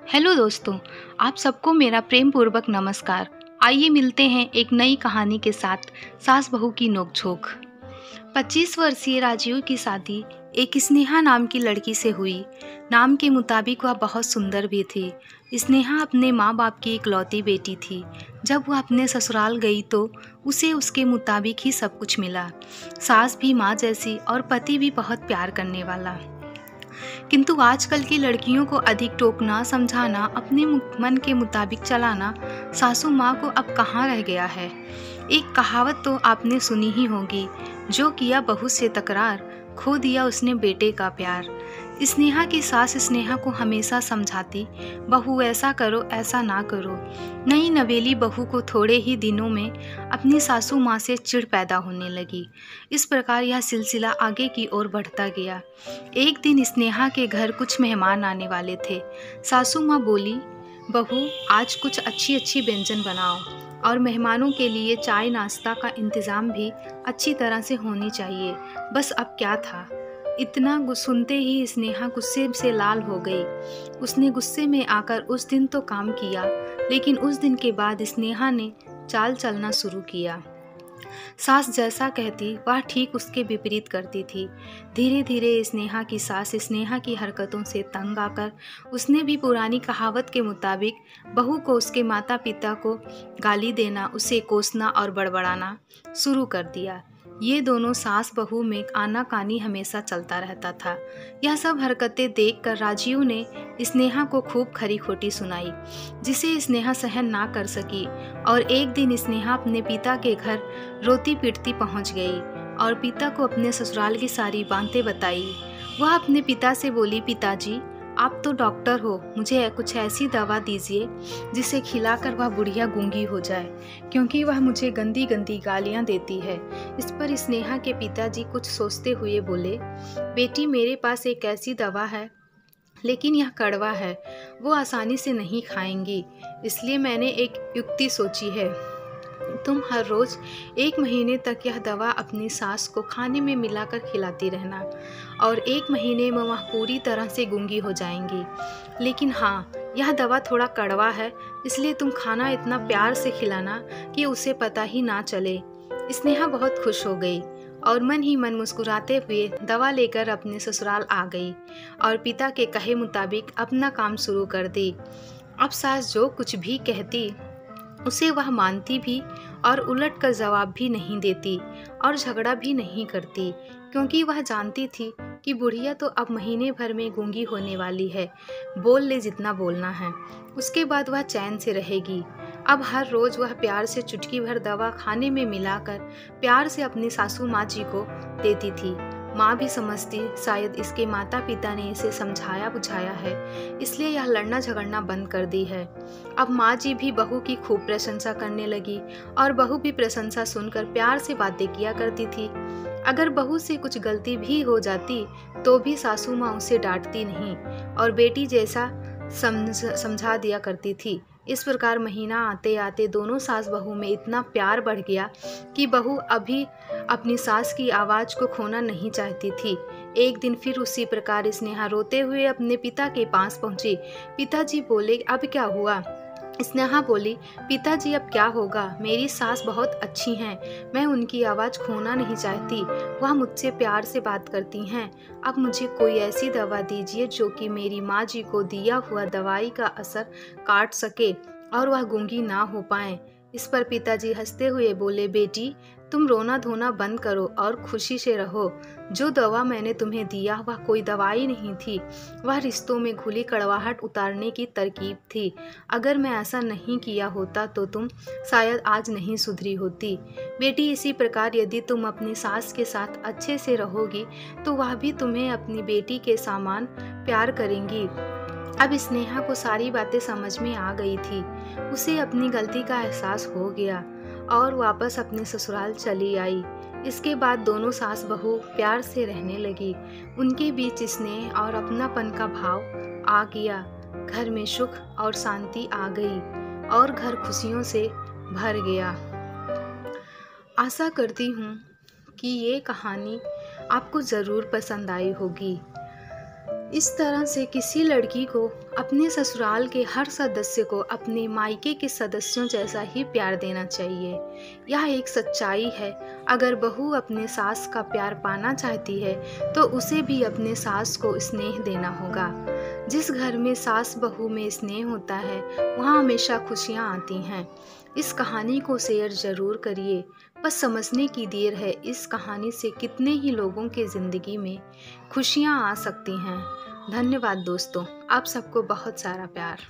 Hello दोस्तों, आप सबको मेरा प्रेम पूर्वक नमस्कार। आइए मिलते हैं एक नई कहानी के साथ सास बहू की नोकझोंक। 25 वर्षीय राजीव की शादी एक स्नेहा नाम की लड़की से हुई। नाम के मुताबिक वह बहुत सुंदर भी थी। स्नेहा अपने माँ बाप की इकलौती बेटी थी। जब वह अपने ससुराल गई तो उसे उसके मुताबिक ही सब कुछ मिला। सास भी माँ जैसी और पति भी बहुत प्यार करने वाला। किंतु आजकल की लड़कियों को अधिक टोकना, समझाना, अपने मन के मुताबिक चलाना सासू माँ को अब कहाँ रह गया है। एक कहावत तो आपने सुनी ही होगी, जो किया बहू से तकरार, खो दिया उसने बेटे का प्यार। स्नेहा की सास स्नेहा को हमेशा समझाती, बहू ऐसा करो, ऐसा ना करो। नई नवेली बहू को थोड़े ही दिनों में अपनी सासू माँ से चिढ़ पैदा होने लगी। इस प्रकार यह सिलसिला आगे की ओर बढ़ता गया। एक दिन स्नेहा के घर कुछ मेहमान आने वाले थे। सासू माँ बोली, बहू आज कुछ अच्छी अच्छी व्यंजन बनाओ और मेहमानों के लिए चाय नाश्ता का इंतज़ाम भी अच्छी तरह से होनी चाहिए। बस अब क्या था। इतना सुनते ही स्नेहा गुस्से से लाल हो गई। उसने गुस्से में आकर उस दिन तो काम किया, लेकिन उस दिन के बाद स्नेहा ने चाल चलना शुरू किया। सास जैसा कहती वह ठीक उसके विपरीत करती थी। धीरे धीरे स्नेहा की सास स्नेहा की हरकतों से तंग आकर उसने भी पुरानी कहावत के मुताबिक बहू को उसके माता पिता को गाली देना, उसे कोसना और बड़बड़ाना शुरू कर दिया। ये दोनों सास बहू में आनाकानी हमेशा चलता रहता था। यह सब हरकतें देखकर राजीव ने स्नेहा को खूब खरी खोटी सुनाई, जिसे स्नेहा सहन ना कर सकी। और एक दिन स्नेहा अपने पिता के घर रोती पीटती पहुंच गई और पिता को अपने ससुराल की सारी बातें बताई। वह अपने पिता से बोली, पिताजी आप तो डॉक्टर हो, मुझे कुछ ऐसी दवा दीजिए जिसे खिलाकर वह बुढ़िया गूंगी हो जाए, क्योंकि वह मुझे गंदी गंदी गालियां देती है। इस पर स्नेहा के पिताजी कुछ सोचते हुए बोले, बेटी मेरे पास एक ऐसी दवा है, लेकिन यह कड़वा है, वो आसानी से नहीं खाएंगी, इसलिए मैंने एक युक्ति सोची है। तुम हर रोज 1 महीने तक यह दवा अपनी सास को खाने में मिलाकर खिलाती रहना और 1 महीने में वह पूरी तरह से गूंगी हो जाएंगी। लेकिन हाँ, यह दवा थोड़ा कड़वा है, इसलिए तुम खाना इतना प्यार से खिलाना कि उसे पता ही ना चले। स्नेहा बहुत खुश हो गई और मन ही मन मुस्कुराते हुए दवा लेकर अपने ससुराल आ गई और पिता के कहे मुताबिक अपना काम शुरू कर दी। अब सास जो कुछ भी कहती उसे वह मानती भी और उलट कर जवाब भी नहीं देती और झगड़ा भी नहीं करती, क्योंकि वह जानती थी कि बुढ़िया तो अब महीने भर में गूंगी होने वाली है, बोल ले जितना बोलना है, उसके बाद वह चैन से रहेगी। अब हर रोज वह प्यार से चुटकी भर दवा खाने में मिलाकर प्यार से अपनी सासू माँ जी को देती थी। माँ भी समझती शायद इसके माता पिता ने इसे समझाया बुझाया है, इसलिए यह लड़ना झगड़ना बंद कर दी है। अब माँ जी भी बहू की खूब प्रशंसा करने लगी और बहू भी प्रशंसा सुनकर प्यार से बातें किया करती थी। अगर बहू से कुछ गलती भी हो जाती तो भी सासू माँ उसे डांटती नहीं और बेटी जैसा समझा दिया करती थी। इस प्रकार महीना आते आते दोनों सास बहू में इतना प्यार बढ़ गया कि बहू अभी अपनी सास की आवाज़ को खोना नहीं चाहती थी। एक दिन फिर उसी प्रकार स्नेहा रोते हुए अपने पिता के पास पहुंची। पिताजी बोले, अब क्या हुआ? स्नेहा बोली, पिताजी अब क्या होगा, मेरी सास बहुत अच्छी हैं, मैं उनकी आवाज़ खोना नहीं चाहती, वह मुझसे प्यार से बात करती हैं। अब मुझे कोई ऐसी दवा दीजिए जो कि मेरी माँ जी को दिया हुआ दवाई का असर काट सके और वह गूंगी ना हो पाए। इस पर पिताजी हंसते हुए बोले, बेटी तुम रोना धोना बंद करो और खुशी से रहो। जो दवा मैंने तुम्हें दिया वह कोई दवाई नहीं थी, वह रिश्तों में घुली कड़वाहट उतारने की तरकीब थी। अगर मैं ऐसा नहीं किया होता तो तुम शायद आज नहीं सुधरी होती। बेटी इसी प्रकार यदि तुम अपनी सास के साथ अच्छे से रहोगी तो वह भी तुम्हें अपनी बेटी के समान प्यार करेंगी। अब स्नेहा को सारी बातें समझ में आ गई थी। उसे अपनी गलती का एहसास हो गया और वापस अपने ससुराल चली आई। इसके बाद दोनों सास बहू प्यार से रहने लगी। उनके बीच स्नेह और अपनापन का भाव आ गया। घर में सुख और शांति आ गई और घर खुशियों से भर गया। आशा करती हूँ कि ये कहानी आपको ज़रूर पसंद आई होगी। इस तरह से किसी लड़की को अपने ससुराल के हर सदस्य को अपने मायके के सदस्यों जैसा ही प्यार देना चाहिए। यह एक सच्चाई है। अगर बहू अपने सास का प्यार पाना चाहती है तो उसे भी अपने सास को स्नेह देना होगा। जिस घर में सास बहू में स्नेह होता है वहाँ हमेशा खुशियाँ आती हैं। इस कहानी को शेयर ज़रूर करिए। बस समझने की देर है, इस कहानी से कितने ही लोगों के ज़िंदगी में खुशियाँ आ सकती हैं। धन्यवाद दोस्तों, आप सबको बहुत सारा प्यार।